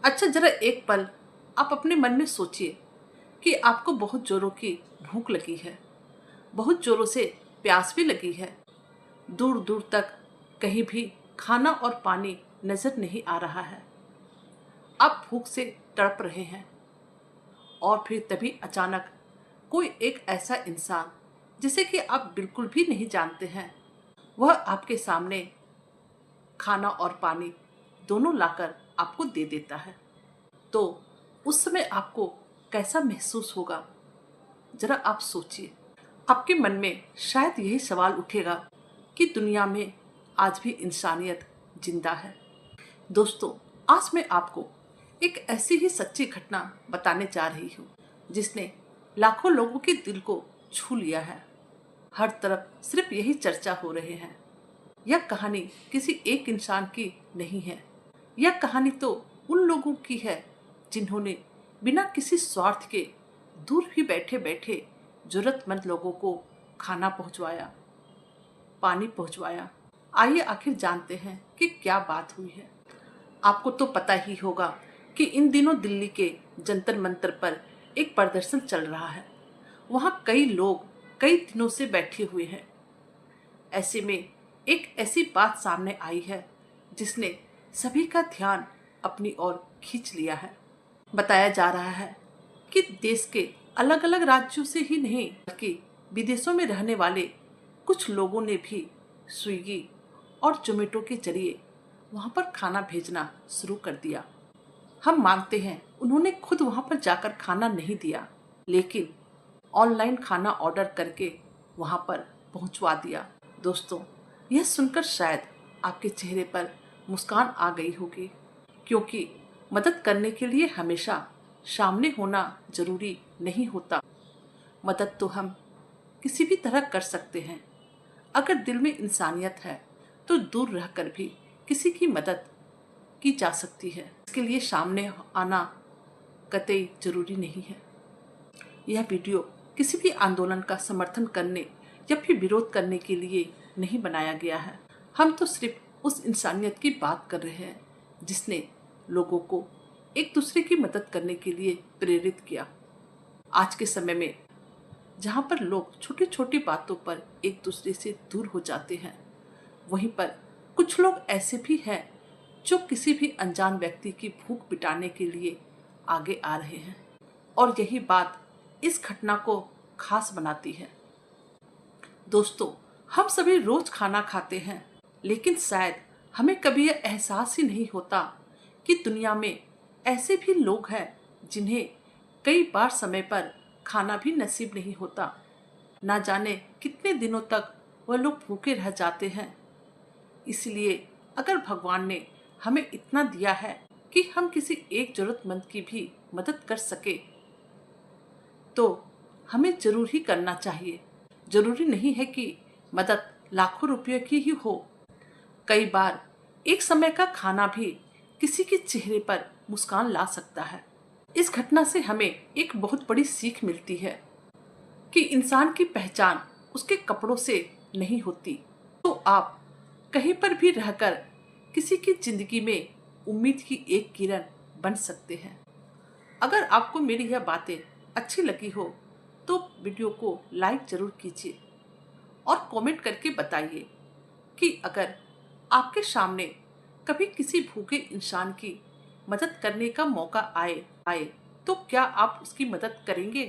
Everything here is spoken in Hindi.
अच्छा, जरा एक पल आप अपने मन में सोचिए कि आपको बहुत जोरों की भूख लगी है, बहुत जोरों से प्यास भी लगी है। दूर दूर तक कहीं भी खाना और पानी नजर नहीं आ रहा है। आप भूख से तड़प रहे हैं और फिर तभी अचानक कोई एक ऐसा इंसान जिसे कि आप बिल्कुल भी नहीं जानते हैं, वह आपके सामने खाना और पानी दोनों लाकर आपको दे देता है। तो उस समय आपको कैसा महसूस होगा, जरा आप सोचिए। आपके मन में शायद यही सवाल उठेगा कि दुनिया में आज भी इंसानियत जिंदा है। दोस्तों, आज मैं आपको एक ऐसी ही सच्ची घटना बताने जा रही हूँ जिसने लाखों लोगों के दिल को छू लिया है। हर तरफ सिर्फ यही चर्चा हो रहे हैं। यह कहानी किसी एक इंसान की नहीं है। यह कहानी तो उन लोगों की है जिन्होंने बिना किसी स्वार्थ के दूर भी बैठे बैठे जरूरतमंद लोगों को खाना पहुंचवाया, पानी पहुंचवाया। आइए आखिर जानते हैं कि क्या बात हुई है। आपको तो पता ही होगा कि इन दिनों दिल्ली के जंतर मंतर पर एक प्रदर्शन चल रहा है। वहां कई लोग कई दिनों से बैठे हुए हैं। ऐसे में एक ऐसी बात सामने आई है जिसने सभी का ध्यान अपनी ओर खींच लिया है। बताया जा रहा है कि देश के अलग अलग राज्यों से ही नहीं बल्कि विदेशों में रहने वाले कुछ लोगों ने भी स्विगी और जोमेटो के जरिए वहां पर खाना भेजना शुरू कर दिया। हम मानते हैं उन्होंने खुद वहां पर जाकर खाना नहीं दिया, लेकिन ऑनलाइन खाना ऑर्डर करके वहां पर पहुंचवा दिया। दोस्तों, यह सुनकर शायद आपके चेहरे पर मुस्कान आ गई होगी, क्योंकि मदद करने के लिए हमेशा सामने होना जरूरी नहीं होता। मदद तो हम किसी भी तरह कर सकते हैं। अगर दिल में इंसानियत है तो दूर रहकर भी किसी की मदद की जा सकती है। इसके लिए सामने आना कतई जरूरी नहीं है। यह वीडियो किसी भी आंदोलन का समर्थन करने या फिर विरोध करने के लिए नहीं बनाया गया है। हम तो सिर्फ उस इंसानियत की बात कर रहे हैं जिसने लोगों को एक दूसरे की मदद करने के लिए प्रेरित किया। आज के समय में जहाँ पर लोग छोटी छोटी बातों पर एक दूसरे से दूर हो जाते हैं, वहीं पर कुछ लोग ऐसे भी हैं जो किसी भी अनजान व्यक्ति की भूख मिटाने के लिए आगे आ रहे हैं। और यही बात इस घटना को खास बनाती है। दोस्तों, हम सभी रोज खाना खाते हैं, लेकिन शायद हमें कभी यह एहसास ही नहीं होता कि दुनिया में ऐसे भी लोग हैं जिन्हें कई बार समय पर खाना भी नसीब नहीं होता। ना जाने कितने दिनों तक वह लोग भूखे रह जाते हैं। इसलिए अगर भगवान ने हमें इतना दिया है कि हम किसी एक जरूरतमंद की भी मदद कर सके, तो हमें जरूर ही करना चाहिए। जरूरी नहीं है कि मदद लाखों रुपयों की ही हो। कई बार एक समय का खाना भी किसी के चेहरे पर मुस्कान ला सकता है। इस घटना से हमें एक बहुत बड़ी सीख मिलती है कि इंसान की पहचान उसके कपड़ों से नहीं होती। तो आप कहीं पर भी रहकर किसी की जिंदगी में उम्मीद की एक किरण बन सकते हैं। अगर आपको मेरी यह बातें अच्छी लगी हो तो वीडियो को लाइक जरूर कीजिए और कमेंट करके बताइए कि अगर आपके सामने कभी किसी भूखे इंसान की मदद करने का मौका आए आए तो क्या आप उसकी मदद करेंगे।